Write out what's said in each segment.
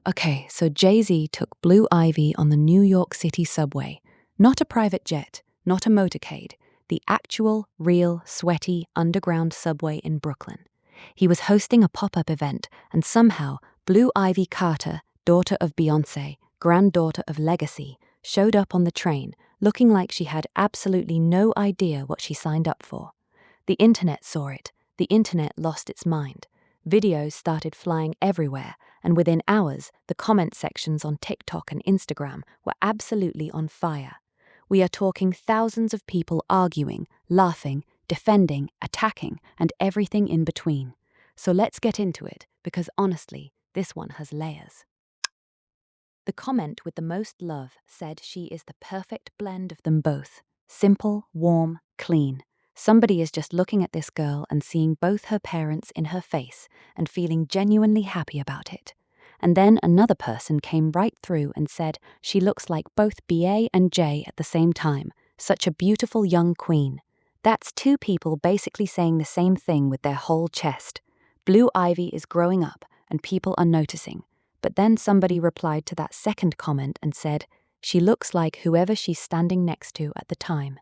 Okay, so Jay-Z took Blue Ivy on the New York City subway. Not a private jet, not a motorcade, the actual, real, sweaty, underground subway in Brooklyn. He was hosting a pop-up event, and somehow Blue Ivy Carter, daughter of BEYONCE, granddaughter of Legacy, showed up on the train, looking like she had absolutely no idea what she signed up for. The internet saw it. The internet lost its mind. Videos started flying everywhere, and within hours, the comment sections on TikTok and Instagram were absolutely on fire. We are talking thousands of people arguing, laughing, defending, attacking, and everything in between. So let's get into it, because honestly, this one has layers. The comment with the most love said she is the perfect blend of them both. Simple, warm, clean. Somebody is just looking at this girl and seeing both her parents in her face and feeling genuinely happy about it. And then another person came right through and said she looks like both BA and J at the same time. Such a beautiful young queen. That's two people basically saying the same thing with their whole chest. Blue Ivy is growing up and people are noticing. But then somebody replied to that second comment and said, she looks like whoever she's standing next to at the time.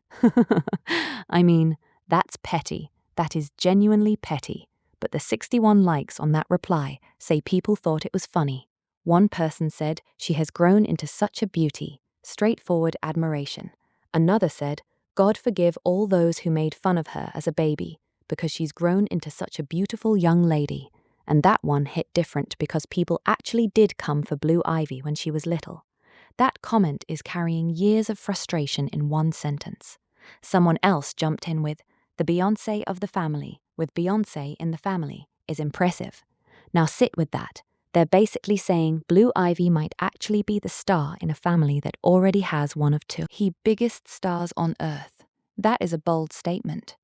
I mean, that's petty. That is genuinely petty. But the 61 likes on that reply say people thought it was funny. One person said she has grown into such a beauty, straightforward admiration. Another said, God forgive all those who made fun of her as a baby, because she's grown into such a beautiful young lady. And that one hit different because people actually did come for Blue Ivy when she was little. That comment is carrying years of frustration in one sentence. Someone else jumped in with, the Beyoncé of the family, with Beyoncé in the family, is impressive. Now sit with that. They're basically saying Blue Ivy might actually be the star in a family that already has one of two biggest stars on earth. That is a bold statement.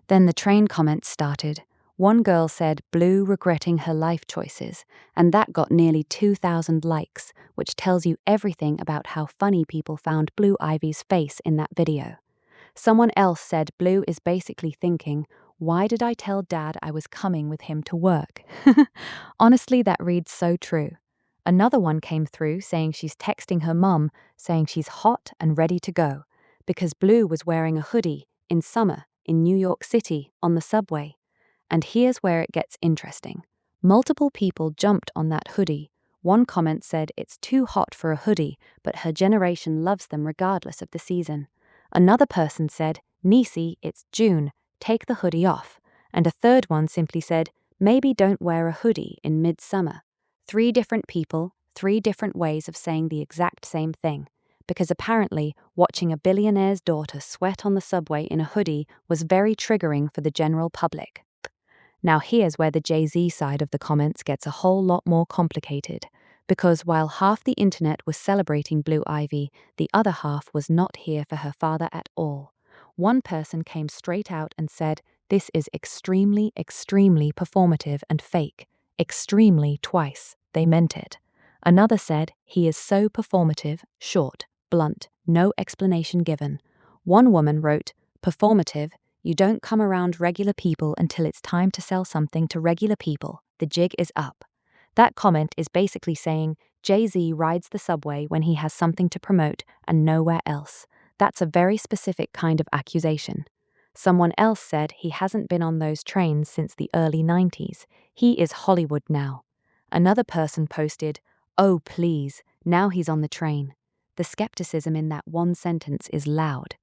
Then the train comments started. One girl said Blue regretting her life choices, and that got nearly 2,000 likes, which tells you everything about how funny people found Blue Ivy's face in that video. Someone else said Blue is basically thinking, why did I tell Dad I was coming with him to work? Honestly, that reads so true. Another one came through saying she's texting her mum, saying she's hot and ready to go, because Blue was wearing a hoodie in summer in New York City on the subway. And here's where it gets interesting. Multiple people jumped on that hoodie. One comment said it's too hot for a hoodie, but her generation loves them regardless of the season. Another person said, Niecy, it's June, take the hoodie off. And a third one simply said, maybe don't wear a hoodie in midsummer. 3 different people, 3 different ways of saying the exact same thing. Because apparently, watching a billionaire's daughter sweat on the subway in a hoodie was very triggering for the general public. Now here's where the Jay-Z side of the comments gets a whole lot more complicated, because while half the internet was celebrating Blue Ivy, the other half was not here for her father at all. One person came straight out and said, this is extremely, extremely performative and fake. Extremely twice. They meant it. Another said, he is so performative, short, blunt, no explanation given. One woman wrote, performative, you don't come around regular people until it's time to sell something to regular people. The jig is up. That comment is basically saying Jay-Z rides the subway when he has something to promote and nowhere else. That's a very specific kind of accusation. Someone else said he hasn't been on those trains since the early 90s. He is Hollywood now. Another person posted, oh please, now he's on the train. The skepticism in that one sentence is loud.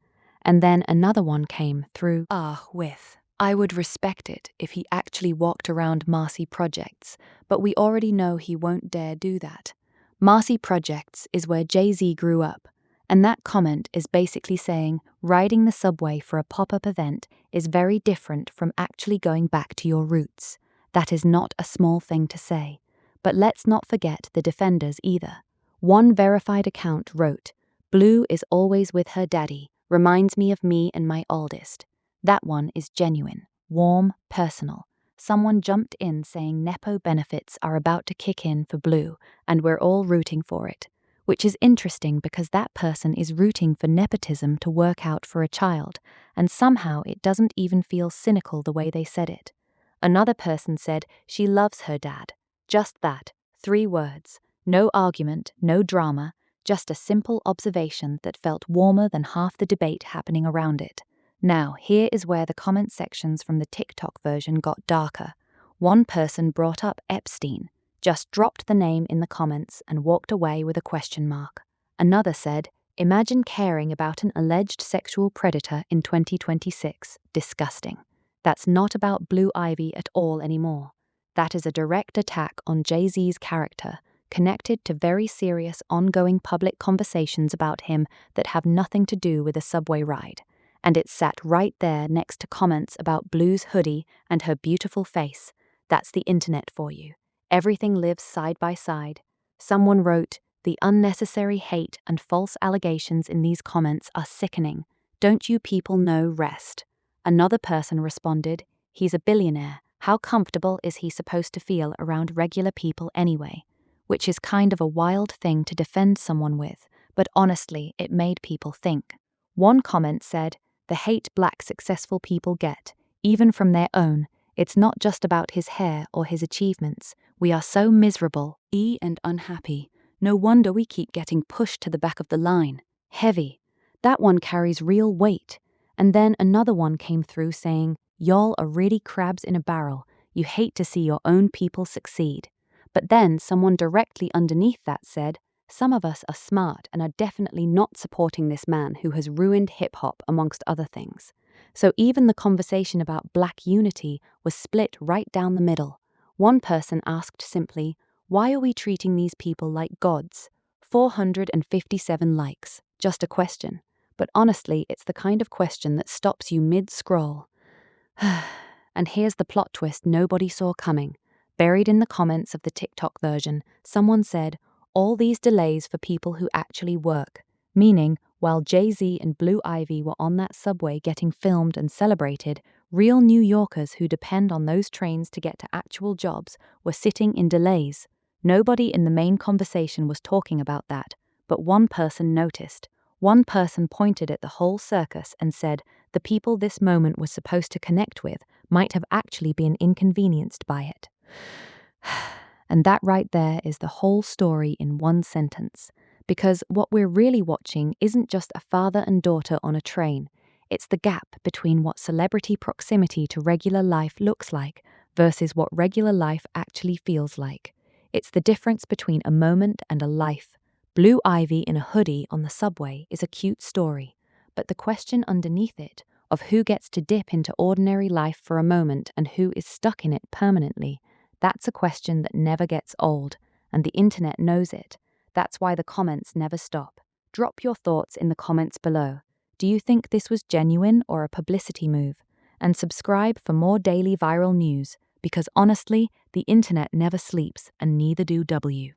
And then another one came through with, I would respect it if he actually walked around Marcy Projects, but we already know he won't dare do that. Marcy Projects is where Jay-Z grew up, and that comment is basically saying riding the subway for a pop-up event is very different from actually going back to your roots. That is not a small thing to say. But let's not forget the defenders either. One verified account wrote, Blue is always with her daddy. Reminds me of me and my oldest. That one is genuine, warm, personal. Someone jumped in saying Nepo benefits are about to kick in for Blue, and we're all rooting for it. Which is interesting because that person is rooting for nepotism to work out for a child, and somehow it doesn't even feel cynical the way they said it. Another person said she loves her dad. Just that, 3 words. No argument, no drama, just a simple observation that felt warmer than half the debate happening around it. Now, here is where the comment sections from the TikTok version got darker. One person brought up Epstein, just dropped the name in the comments and walked away with a question mark. Another said, "Imagine caring about an alleged sexual predator in 2026. Disgusting. That's not about Blue Ivy at all anymore. That is a direct attack on Jay-Z's character, connected to very serious ongoing public conversations about him that have nothing to do with a subway ride. And it's sat right there next to comments about Blue's hoodie and her beautiful face. That's the internet for you. Everything lives side by side." Someone wrote, "The unnecessary hate and false allegations in these comments are sickening. Don't you people know rest?" Another person responded, "He's a billionaire. How comfortable is he supposed to feel around regular people anyway?" Which is kind of a wild thing to defend someone with, but honestly, it made people think. One comment said, "The hate Black successful people get, even from their own, it's not just about his hair or his achievements. We are so miserable, and unhappy. No wonder we keep getting pushed to the back of the line." Heavy. That one carries real weight. And then another one came through saying, "Y'all are really crabs in a barrel. You hate to see your own people succeed." But then someone directly underneath that said, "Some of us are smart and are definitely not supporting this man who has ruined hip-hop amongst other things." So even the conversation about Black unity was split right down the middle. One person asked simply, "Why are we treating these people like gods?" 457 likes. Just a question. But honestly, it's the kind of question that stops you mid-scroll. And here's the plot twist nobody saw coming. Buried in the comments of the TikTok version, someone said, "All these delays for people who actually work." Meaning, while Jay-Z and Blue Ivy were on that subway getting filmed and celebrated, real New Yorkers who depend on those trains to get to actual jobs were sitting in delays. Nobody in the main conversation was talking about that, but one person noticed. One person pointed at the whole circus and said the people this moment was supposed to connect with might have actually been inconvenienced by it. And that right there is the whole story in one sentence. Because what we're really watching isn't just a father and daughter on a train. It's the gap between what celebrity proximity to regular life looks like versus what regular life actually feels like. It's the difference between a moment and a life. Blue Ivy in a hoodie on the subway is a cute story, but the question underneath it, of who gets to dip into ordinary life for a moment and who is stuck in it permanently, that's a question that never gets old, and the internet knows it. That's why the comments never stop. Drop your thoughts in the comments below. Do you think this was genuine or a publicity move? And subscribe for more daily viral news, because honestly, the internet never sleeps and neither do we.